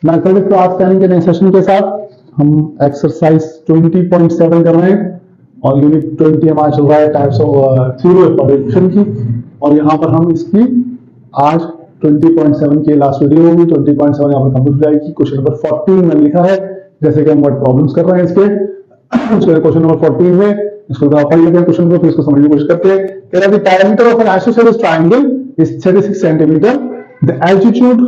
मैं कल क्लास 10 के नए सेशन के साथ हम एक्सरसाइज 20.7 कर रहे हैं और यूनिट 20 हमारा चल रहा है types of theory of production की। और यहाँ पर हम इसकी आज 20.7 की लास्ट वीडियो होगी। 20.7 यहाँ पर कंप्लीट हो जाएगी। क्वेश्चन नंबर 14 में लिखा है, जैसे कि हम वर्ड प्रॉब्लम्स कर रहे हैं इसके क्वेश्चन नंबर 14 में इसको पढ़ लेते हैं क्वेश्चन को, फिर इसको समझने की कोशिश करते हैं। कह रहा है parameter of N isosceles triangle is 36 centimetre, the altitude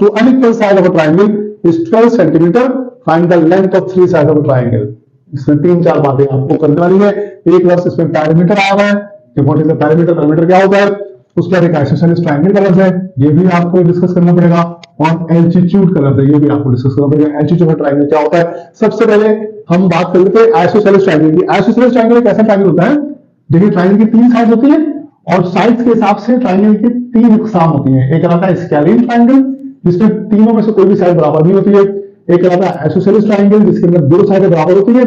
to unequal side of a triangle is 12 centimeter. Find the length of three sides of a triangle. इसमें तीन चार बातें आपको करने वाली है। एक वर्ष इसमें पैरामीटर आया हुआ है कि what is the parameter, parameter क्या होता है, उसके बाद एक आइसोसेलेस ट्रायंगल का लफ्ज है, ये भी आपको डिस्कस करना पड़ेगा, और एल्टीट्यूड का लफ्ज है, ये भी आपको डिस्कस करना पड़ेगा। एल्टीट्यूड ऑफ ट्रायंगल क्या होता है। सबसे पहले हम बात कर लेते हैं आइसोसेलेस ट्रायंगल की। आइसोसेलेस ट्रायंगल एक ऐसा ट्रायंगल होता है देखिए, ट्रायंगल की तीन साइड होती है और साइड्स के हिसाब से ट्रायंगल की तीन इकसाम होती है। एक आता है स्केलिन ट्रायंगल जिसमें तीनों में से कोई भी साइड बराबर नहीं होती है। एक आता है आइसोसेलेस ट्रायंगल जिसके अंदर दो साइडें बराबर होती है,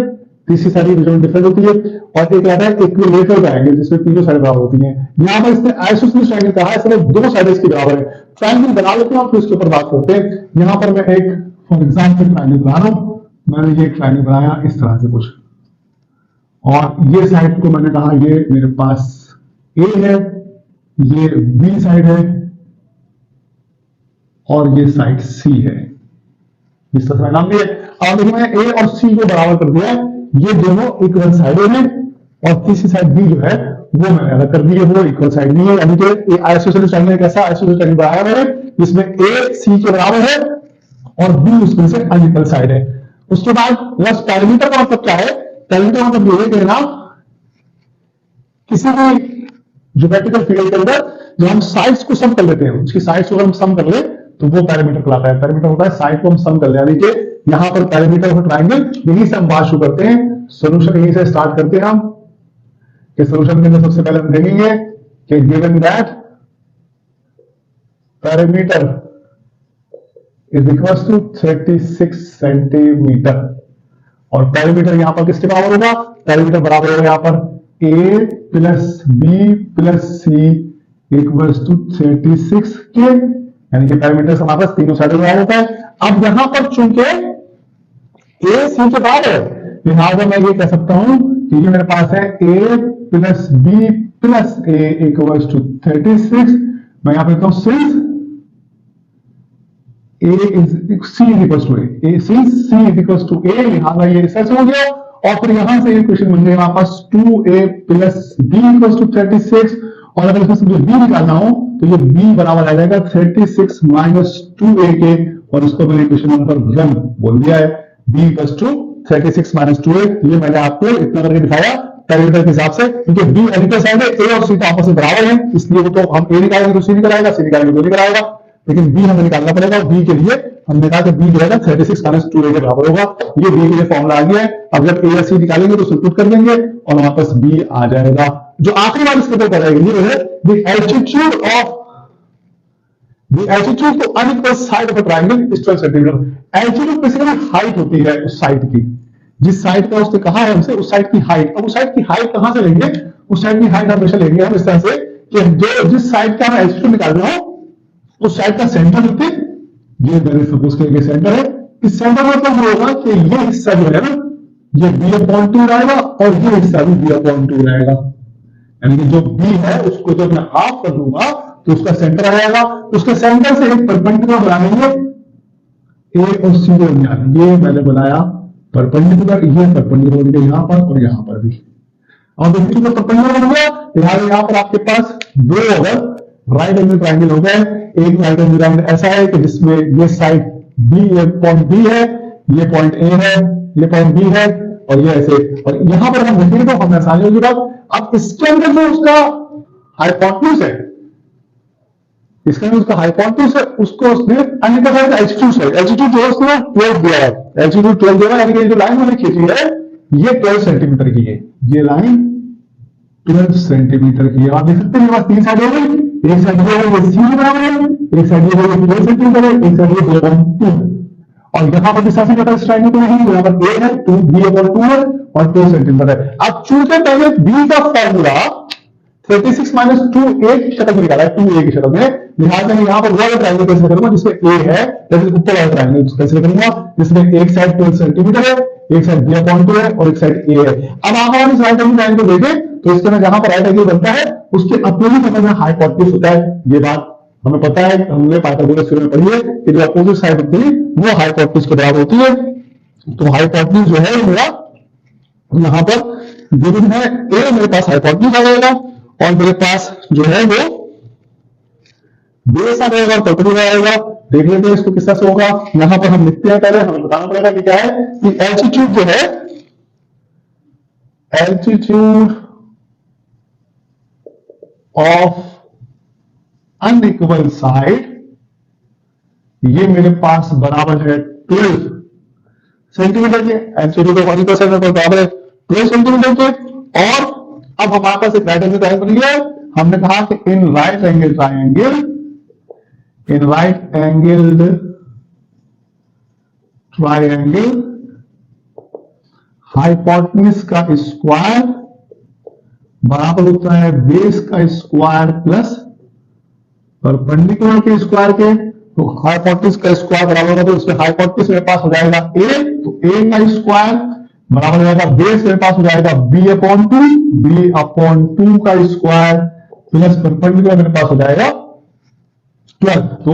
तीसरी साइड की डिफरेंट होती है। और एक आता है इक्विलेटरल ट्रायंगल जिसमें तीनों साइडें बराबर होती हैं। यहाँ पर इसने आइसोसेलेस ट्रायंगल कहा है, इसमें दो साइडें इसकी बराबर है। ट्रायंगल बना लेते हैं और फिर उसके ऊपर बात करते हैं। यहाँ पर मैं एक फॉर एग्जाम्पल ट्रायंगल बना रहा हूं। मैंने ये ट्रायंगल बनाया इस तरह से कुछ, और ये साइड को मैंने कहा ये मेरे पास ए है, ये बी साइड है और ये साइड सी है। इस तरह नाम दिया। अब मैंने ए और सी को बराबर कर दिया, ये दोनों इक्वल साइडें हैं, और तीसरी साइड बी जो है वो मैंने अलग कर दी है, वो इक्वल साइड नहीं है। यानी कि आइसोसेलेस ट्रायंगल कैसा आइसोसेलेस ट्रायंगल बनाया मैंने, जिसमें ए सी के बराबर है और बी उसमें से अनइक्वल साइड है। उसके बाद प्लस पैरामीटर का मतलब क्या है, पैरामीटर का मतलब ये कहना किसी भी ज्योमेट्रिकल फिगर के अंदर जो हम साइड्स को सम कर लेते हैं, उसकी साइड्स को हम सम कर ले तो वो पैरामीटर कहलाता है। पैरामीटर होता है साइड को हम सम कर ले, यानी कि यहां पर पैरामीटर ऑफ ट्रायंगल, यहीं से हम बात शुरू करते हैं। सॉल्यूशन यहीं से स्टार्ट करते हैं हम कि सॉल्यूशन के अंदर सबसे पहले हम देखेंगे कि given that parameter is equal to 36 centimetre, और पैरामीटर यहां पर किसके बराबर होगा, पैरामीटर बराबर होगा यहां पर a plus B plus C equal to 36 के, यानी कि पैरामीटर हमारे पास तीनों साइड में होता है। अब यहां पर चूंकि ए सी के बाद है, लिहाजा मैं ये कह सकता हूं कि ये मेरे पास है A plus B plus A equal to 36। मैं यहां पे लिखता हूं since A is C is equal to A, since C is equal to A, लिहाजा ये रिसर्च हो गया। और फिर यहां से ये क्वेश्चन बन जाएगा हमारे पास 2a plus B equal to 36, और अगर इसमें से मुझे b निकालना हो तो ये b बराबर आ जाएगा 36 माइनस 2a के, और इसको मैंने क्वेश्चन नंबर 1 बोल दिया है, b equal to 36 minus 2a। ये मैंने आपको इतना करके दिखाया पैरामीटर के हिसाब से, क्योंकि b एडिटर साइड है, a और c तो आपस में बराबर हैं, इसलिए वो तो हम a निकालेंगे तो c निकल आएगा, c निकालेंगे तो निकल आएगा, लेकिन b हमें निकालना पड़ेगा। और b के लिए हमने कहा कि b जो है ना 36 माइनस 2a के बराबर होगा। ये b के लिए फॉर्मूला आ गया है। अब जब a या c निकालेंगे तो सब्स्टिट्यूट कर देंगे और वापस b आ जाएगा। जो आखिरी बार इसके ऊपर करेंगे ये है the altitude to unequal side of a triangle is 12 centimetre. Altitude basically height होती है उस साइड की, जिस साइड का उसने कहा है हमसे, उस साइड की हाइट। अब उस साइड की हाइट कहां से लेंगे, उस साइड की हाइट हमेशा लेंगे हम इस तरह से कि जो जिस साइड का हम एल्टीट्यूड निकाल रहे हो उस साइड का सेंटर होते, ये मैंने सपोज किया कि सेंटर है, इस सेंटर में मतलब होगा कि ये हिस्सा जो है ना ये b/2 रहेगा और ये हिस्सा भी b/2 रहेगा। यानी कि जो b है उसको जब मैं हाफ कर दूंगा तो उसका सेंटर आ जाएगा। उसके सेंटर से एक परपेंडिकुलर बनाएंगे a और c के दरमियान, ये मैंने बनाया परपेंडिकुलर, ये परपेंडिकुलर बन गया यहां पर और यहां पर भी, और देखिए तो परपेंडिकुलर बन गया। लिहाजा यहां पर आपके पास दो अगर राइट एंगल ट्रायंगल हो गए। एक राइट एंगल ट्रायंगल ऐसा है कि जिसमें ये साइड b, ये पॉइंट b है, ये पॉइंट a है, ये पॉइंट b है, और ये ऐसे, और यहां पर हम देखेंगे तो हमें आसानी होगी बात। अब इसके अंदर जो उसका हाइपोटेन्यूज है, इसके अंदर उसका हाइपोटेन्यूज है, उसको उसने अन्य का एल्टीट्यूड है, एल्टीट्यूड जो उसने 12 दिया है, एल्टीट्यूड 12 दिया है, यानी कि जो लाइन मैंने खींची है ये 12 सेंटीमीटर की है, ये लाइन 12 सेंटीमीटर की है। आप देख सकते हैं मेरे पास तीन साइड हो गई, एक साइड ये सी के बराबर है, एक साइड ये 12 सेंटीमीटर है, एक साइड ये 2, और यहां पर डिस्टेंस क्या है ट्रायंगल में, यहां पर a है 2b/2 है और 2 सेंटीमीटर है। अब चूंकि पहले b का फार्मूला 36 माइनस 2 ए की शक्ल में निकाला है, 2a की शक्ल में। लिहाजा मैं यहाँ पर वो वाला ट्रायंगल कैंसिल करूंगा जिसमें a है, जैसे ऊपर वाला ट्रायंगल कैंसिल करूंगा जिसमें एक साइड 12 सेंटीमीटर है, एक साइड b/2 है और एक साइड a है। अब आप अगर इस राइट एंगल ट्रायंगल देखें तो इसके में जहां पर राइट एंगल बनता है उसके अपोजिट एंगल में हाइपोटेन्यूज होता है। ये बात हमें पता है, हमने पाइथागोरस थ्योरम में पढ़ी है कि जो अपोजिट साइड होती है वो हाइपोटेन्यूज के बराबर होती है। तो हाइपोटेन्यूज जो है मेरा यहाँ पर गिवन है a, मेरे पास हाइपोटेन्यूज आ जाएगा और मेरे पास जो है वो बेस आ जाएगा और परपेंडिकुलर आएगा। देख लेते हैं इसको किस तरह से होगा। यहां पर हम लिखते हैं, पहले हमें बताना पड़ेगा कि क्या है कि एल्टीट्यूड जो है, एल्टीट्यूड ऑफ अनइक्वल साइड, ये मेरे पास बराबर है 12 सेंटीमीटर के। एल्टीट्यूड ऑफ अनइक्वल साइड मेरे पास बराबर है 12 सेंटीमीटर के। और अब हमारे पास एक राइट एंगल ट्रायंगल बन गया। हमने कहा कि in right angle triangle, in right angle triangle hypotenuse का स्क्वायर बराबर होता है बेस का स्क्वायर प्लस परपेंडिकुलर के स्क्वायर के। तो हाइपोटेन्यूज का स्क्वायर बराबर होगा, तो उसमें हाइपोटेन्यूज मेरे पास हो जाएगा a, तो a का स्क्वायर बराबर हो जाएगा बेस मेरे पास हो जाएगा b/2 का स्क्वायर प्लस परपेंडिकुलर मेरे पास हो जाएगा 12, तो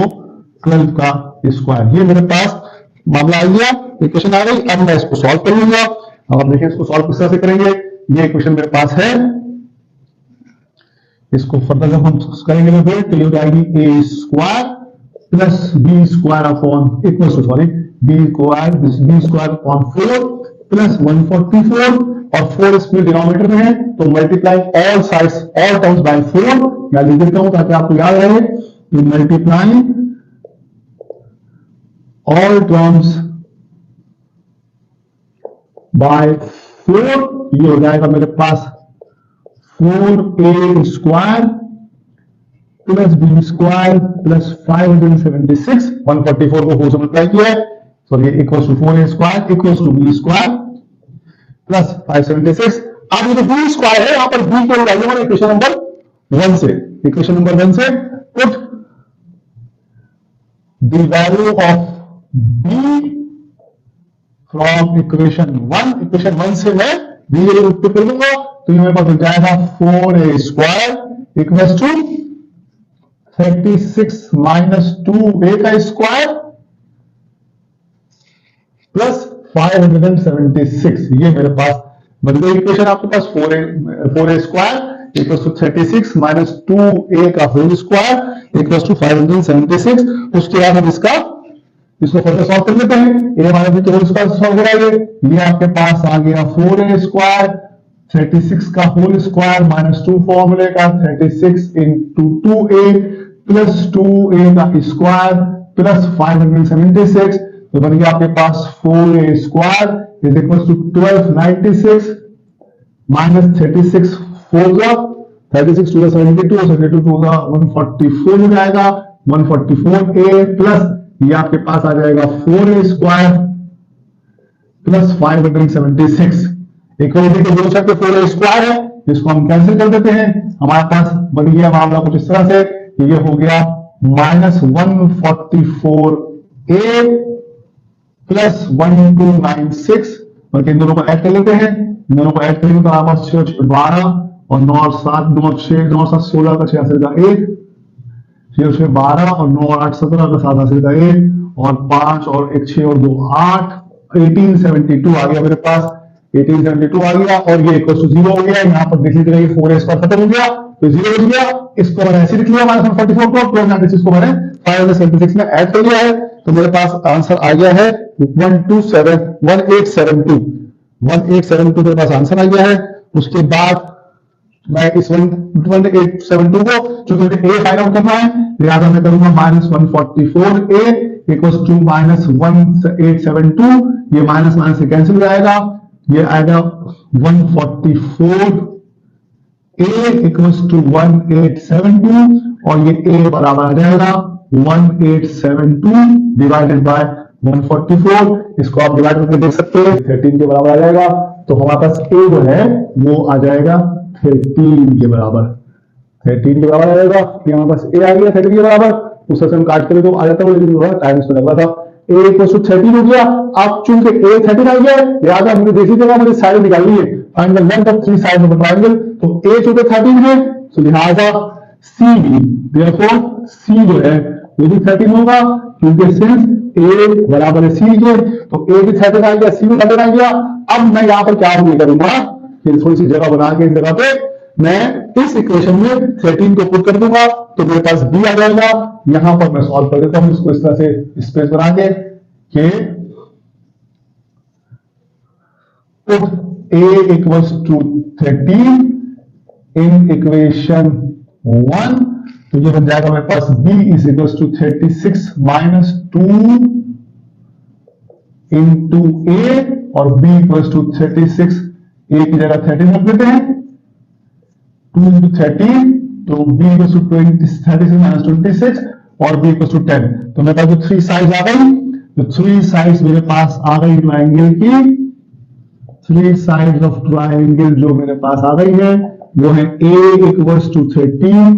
12 का स्क्वायर। ये मेरे पास मामला आ गया, इक्वेशन आ गई। अब मैं इसको सॉल्व कर लूंगा। अब आप देखिए इसको सॉल्व किस तरह से करेंगे। ये इक्वेशन मेरे पास है, इसको फर्दर जब हम करेंगे तो ये हो जाएगी a square plus b square upon equal to sorry b square upon 4 plus 144 और 4 इसमें डिनोमिनेटर में है, तो multiply all sides all terms by 4। मैं लिख देता हूं ताकि आपको याद रहे कि मल्टीप्लाई ऑल टर्म्स बाय 4, ये हो जाएगा मेरे पास 4a square plus b square plus 576, 144 को 4 से मल्टीप्लाई किया है, sorry equals to 4a square equals to b square plus 576। अब ये जो b स्क्वायर है यहां पर b को वैल्यू इक्वेशन नंबर 1 से, इक्वेशन नंबर 1 से put the value of b from equation 1, equation 1 से मैं b की वैल्यू पुट कर दूंगा, तो ये मेरे पास हो जाएगा 4a square equals to 36 minus 2a का स्क्वायर प्लस 576। ये मेरे पास बन गई इक्वेशन। आपके पास 4a square equals to 36 minus 2a का होल स्क्वायर इक्वल्स टू 576। उसके बाद हम इसको फर्दर सॉल्व कर लेते हैं। a माइनस b के होल स्क्वायर से सॉल्व कराएंगे। ये आपके पास आ गया 4a स्क्वायर 36 का होल स्क्वायर माइनस 2 फॉर्मूले का 36 इंटू 2a प्लस 2a का स्क्वायर प्लस 576, तो बन गया आपके पास 4a square is equal to 1296 minus 36 4 का 36 2 72 और 72 2 का 144 हो जाएगा 144a प्लस ये आपके पास आ जाएगा 4a स्क्वायर प्लस 576। इक्वलिटी के दो साइड पे 4a स्क्वायर है, इसको हम कैंसिल कर देते हैं। हमारे पास बन गया मामला कुछ इस तरह से, ये हो गया माइनस 144a प्लस 1296, बल्कि इन दोनों को ऐड कर लेते हैं। इन दोनों को ऐड करेंगे तो आपस 12 और 9 और 7 9 6 9 7 16 का 86 का 1, 6 12 और 9 और 8 17 का 87 का 1 और 5 और 1 6 और 2 8 1872 आ गया मेरे पास, 1872 आ गया और ये इक्वल टू 0 हो गया। यहाँ पर देख लीजिएगा ये 4a स्क्वायर खत्म हो गया तो 0 हो गया। इसको मैंने ऐसे लिख लिया माइनस 144 को, 1296 को मैंने 576 में ऐड कर लिया है, तो मेरे पास आंसर आ गया है 1872 मेरे पास आंसर आ गया है। उसके बाद मैं इस 1872 को चूंकि मुझे a फाइंड आउट करना है लिहाजा मैं करूंगा minus 144a equals to minus 1872, ये माइनस माइनस से कैंसिल हो जाएगा, ये आएगा 144a इक्वल्स टू 1872 और ये a बराबर आ जाएगा 1872 डिवाइडेड बाय 144। इसको आप डिवाइड करके देख सकते हैं 13 के बराबर आ जाएगा, तो हमारे पास a जो है वो आ जाएगा 13 के बराबर। 13 के बराबर आ जाएगा। यहाँ पास a आ गया 13 के बराबर, उससे हम काट के तो आ जाता है, लेकिन थोड़ा टाइम इसमें लग रहा था। a इक्वल टू 13 हो गया। अब चूंकि a 13 आ गया, याद है हमने देखी जगह मुझे साइड निकालनी है, find the length of three sides of the triangle. तो a चूंकि 13 है तो लिहाजा c भी, therefore c जो है वो भी 13 होगा, क्योंकि सिंस a बराबर है c के, तो a भी 13 आ गया, c भी 13 आ गया। अब मैं यहाँ पर क्या करूंगा, फिर थोड़ी सी जगह बना के इस जगह पे मैं इस इक्वेशन में 13 को पुट कर दूंगा, तो मेरे पास b आ जाएगा। यहां पर मैं सॉल्व कर देता हूं इसको इस तरह से स्पेस बना के कि put a equals to 13 in equation 1, तो ये बन जाएगा मेरे पास b is equals to 36 minus 2 into a, और b इक्वल्स टू 36, a की जगह 13 रख देते हैं, 2 into 13, तो b equals to 36 minus 26 और b equals to 10। तो मेरे पास जो थ्री साइड्स आ गई, तो थ्री साइड्स मेरे पास आ गई ट्रायंगल की, थ्री साइड्स ऑफ ट्रायंगल जो मेरे पास आ गई है वो है a equals to 13,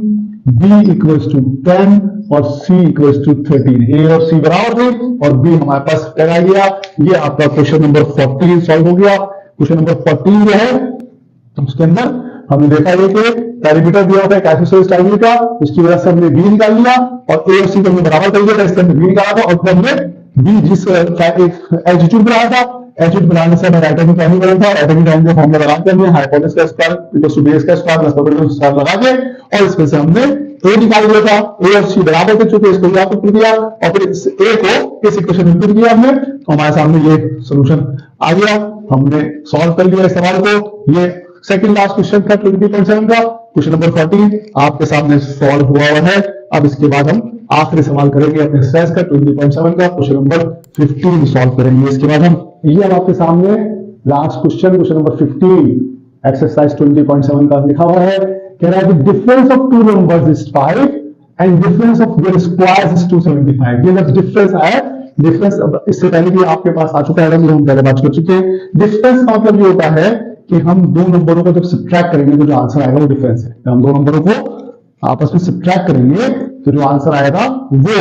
b equals to 10 और c equals to 13। a और c बराबर थे और b हमारे पास 10 आ गया। ये आपका क्वेश्चन नंबर 14 सॉल्व हो गया। क्वेश्चन नंबर 14 जो है उसके अंदर हमने देखा है कि पेरीमीटर दिया होता है आइसोसेलेस ट्रायंगल का, उसकी वजह से हमने बी निकाल लिया और ए और सी को हमने बराबर कर दिया, इसके अंदर बी निकाला था, और फिर हमने बी जिस एल्टीट्यूड बनाया था, एल्टीट्यूड बनाने से हमें राइट एंगल ट्रायंगल बना था, राइट एंगल ट्रायंगल फॉर्मूला लगा के हमने हाइपोटेनस का स्क्वायर इक्वल टू बेस का स्क्वायर प्लस परपेंडिकुलर का स्क्वायर लगा के, और इसमें से हमने ए निकाल लिया था, ए और सी बराबर थे, चूंकि इसको यहाँ पर पुट दिया और फिर इस ए को इस इक्वेशन में पुट किया हमने, तो हमारे सामने ये सॉल्यूशन आ गया। हमने सॉल्व कर लिया इस सवाल को। ये सेकंड लास्ट क्वेश्चन था 20.7 का। क्वेश्चन नंबर 14 आपके सामने सॉल्व हुआ है। अब इसके बाद हम आखिरी सवाल करेंगे अपने एक्सरसाइज का 20.7 का, क्वेश्चन नंबर 15 सॉल्व करेंगे। इसके बाद हम ये अब आपके सामने last question, question number 15 exercise 20.7 का लिखा हुआ है। कह रहा है the difference of two numbers is 5 and difference of their squares is 275। ये जब डिफरेंस है, डिफरेंस इससे पहले भी आपके पास आ चुका है, हम पहले बात कर चुके हैं। डिफरेंस का मतलब ये होता है कि हम दो नंबरों को जब सब्ट्रैक्ट करेंगे तो जो आंसर आएगा वो डिफरेंस है। हम दो नंबरों को आपस में सब्ट्रैक्ट करेंगे तो जो आंसर आएगा वो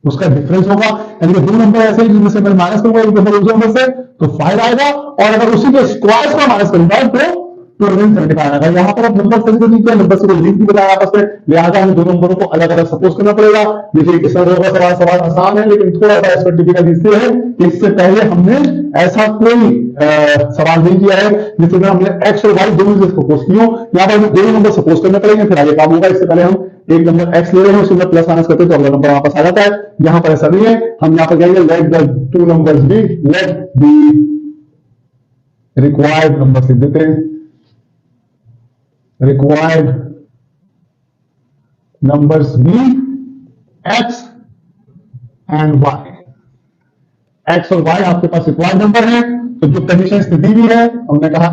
उसका डिफरेंस होगा। यानी कि दो नंबर ऐसे जिनमें से मैं माइनस करूंगा एक नंबर से तो 5 आएगा, और अगर उसी के स्क्वायर को माइनस करूंगा तो 275 आएगा। यहाँ पर अब नंबर सही नहीं किया, नंबर से कोई लिंक नहीं बताया आपस में, लिहाजा हमें दो नंबरों को अलग अलग सपोज करना पड़ेगा। देखिए किस तरह होगा सवाल, सवाल आसान है लेकिन थोड़ा सा इसमें डिफिकल्ट इसलिए है, इससे पहले हमने ऐसा कोई सवाल नहीं किया है जिसमें हमने एक्स और वाई दोनों से सपोज किया। यहाँ पर हमें दोनों नंबर सपोज करने पड़ेंगे, फिर आगे काम होगा। इससे पहले हम एक नंबर एक्स ले रहे हैं, उसमें प्लस माइनस करते हैं तो अगला नंबर वापस आ जाता है। यहाँ पर ऐसा नहीं है, हम यहाँ पर कहेंगे let the two numbers be, let the required number लिख देते हैं, required numbers be x and y। x और y आपके पास रिक्वायर्ड नंबर है, तो जो कंडीशन इसमें दी हुई है हमने कहा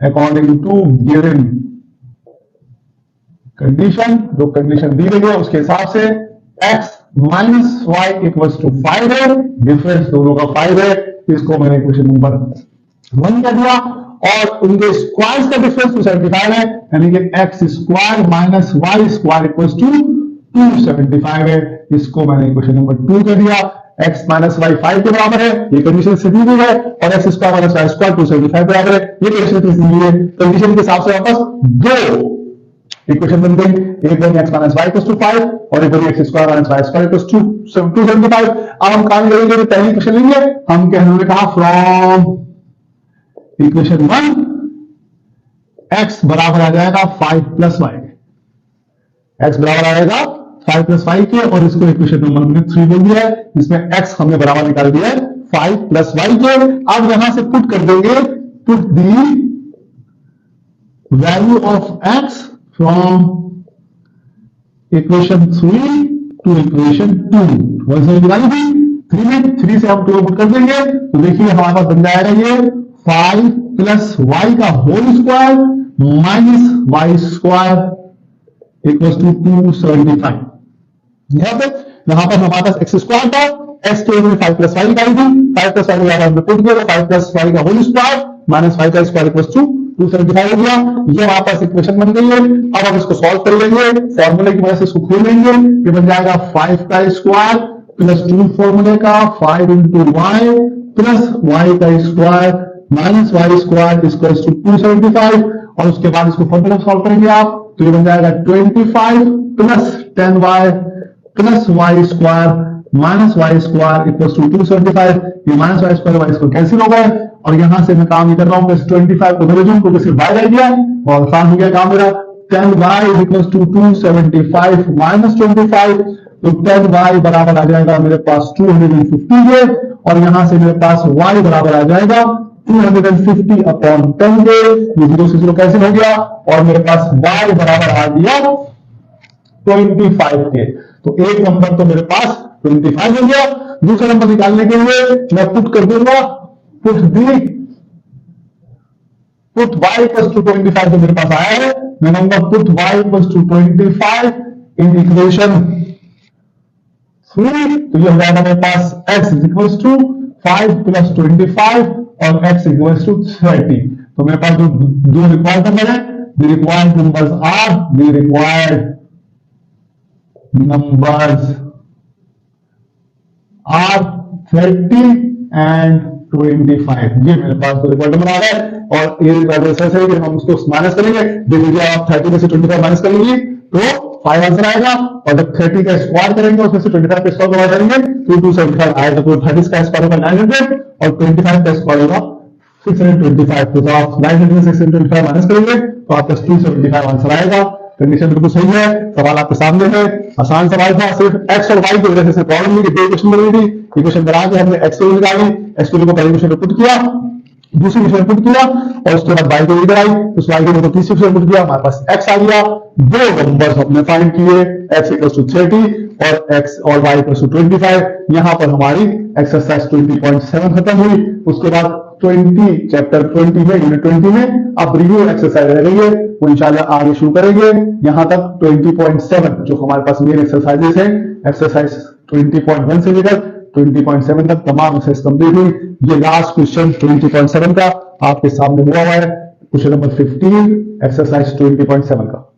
अकॉर्डिंग टू गिवन कंडीशन, जो कंडीशन दी गई है उसके हिसाब से x minus y equals to 5 है, डिफरेंस दोनों का 5 है। इसको मैंने क्वेश्चन नंबर 1 कर दिया, और उनके स्क्वायर्स का डिफरेंस 275 है, यानी कि x square minus y square equals to 275 है। इसको मैंने क्वेश्चन नंबर 2 कर दिया। x माइनस वाई 5 के बराबर है, ये कंडीशन से दी गई है, और x square minus Y square 275 बराबर है, ये कंडीशन से दी गई है। कंडीशन के हिसाब से वापस दो इक्वेशन बन गई, एक बनी x minus Y equals to 5 और एक बनी x square minus Y square equals to 275। अब हम काम करेंगे तो पहली इक्वेशन लेंगे, हम कहने कहा फ्रॉम इक्वेशन 1 x बराबर आ जाएगा 5 प्लस वाई, x बराबर आ जाएगा 5 प्लस वाई के, और इसको इक्वेशन नंबर हमने 3 बोल दिया है, इसमें x हमने बराबर निकाल दिया है 5 प्लस वाई के। अब यहां से पुट कर देंगे, put the value of x from equation 3 to equation 2। वैसे निकाली थी 3 में, 3 से हम 2 पुट कर देंगे, तो देखिए हमारे पास बन जाएगा ये 5 प्लस वाई का whole square minus Y square equals to 275। यहां पर हमारे पास एक्स स्क्वायर था, एक्स के ऊपर 5 प्लस वाई निकाली थी, 5 प्लस वाई हमने पुट किया, 5 प्लस वाई का होल स्क्वायर माइनस वाई का स्क्वायर इक्वल्स टू 275 हो गया। ये हमारे पास इक्वेशन बन गई है। अब हम इसको सॉल्व कर लेंगे, फॉर्मूले की मदद से इसको खोल लेंगे। ये बन जाएगा 5 का स्क्वायर प्लस 2 फॉर्मूले का 5 इंटू वाई प्लस वाई का square minus Y square equal to 275। और उसके बाद इसको फॉर्मूला सॉल्व करेंगे आप, तो ये बन जाएगा 25 plus 10y plus Y square minus Y square equal to 275। ये minus Y square Y square cancel हो गए और यहां से मैं काम ये कर रहा हूं, 25 को मेरे को सिर्फ बाय रह गया और आसान हो गया काम मेरा। 10y इक्वल टू 275 माइनस 25, तो 10y बराबर आ जाएगा मेरे पास 250 है और यहां से मेरे पास y बराबर आ जाएगा 250 अपॉन 10 के। ये 0 से 0 कैंसिल हो गया और मेरे पास y बराबर आ गया 25 के। तो एक नंबर तो मेरे पास 25 हो गया। दूसरा नंबर निकालने के लिए मैं पुट कर दूंगा, पुट y इक्वल टू 25 तो मेरे पास आया है। मैं कहूंगा put y equal to 25 in equation 3, तो ये हो जाएगा मेरे पास x इक्वल टू 5 प्लस 25 और x इक्वल टू 30। तो मेरे पास जो दो रिक्वायर्ड नंबर है, the required numbers are the required numbers are 30 and 25। ये मेरे पास तो रिक्वायर्ड नंबर आ रहा है और ये प्रोसेस है कि हम उसको माइनस करेंगे। देखिए आप 30 में से 25 माइनस कर लेंगे तो 5 आंसर आएगा और जब 30 का स्क्वायर करेंगे उसमें से 25 का स्क्वायर करेंगे तो 275 आएगा। तो 30 का स्क्वायर होगा 900 और 25 का स्क्वायर होगा 625। तो आप 900 से 625 माइनस करेंगे तो आपका 275 आंसर आएगा। कंडीशन बिल्कुल सही है, सवाल आपके सामने है, आसान सवाल था। सिर्फ एक्स और वाई की वजह से प्रॉब्लम नहीं, दो क्वेश्चन बनी थी। इक्वेशन बना के हमने एक्स वैल्यू निकाली, एक्स वैल्यू को पहले क्वेश्चन में पुट किया, दूसरे क्वेश्चन में पुट किया और उसके बाद वाई को इधर आई, उस वाई को तीसरे क्वेश्चन में पुट किया, हमारे पास एक्स आ गया। दो नंबर्स हमने फाइंड किए, एक्स इक्वल टू 30 और एक्स और वाई इक्वल टू 25। यहां पर हमारी एक्सरसाइज 20.7 खत्म हुई। उसके बाद 20 चैप्टर 20 में यूनिट 20 में अब रिव्यू एक्सरसाइज रह गई है, वो इंशाल्लाह आगे शुरू करेंगे। यहां तक 20.7 जो हमारे पास मेन एक्सरसाइजेस हैं, एक्सरसाइज 20.1 से लेकर 20.7 तक तमाम एक्सरसाइज कंप्लीट हुई। ये लास्ट क्वेश्चन 20.7 का आपके सामने हुआ है, क्वेश्चन नंबर 15 एक्सरसाइज 20.7 का।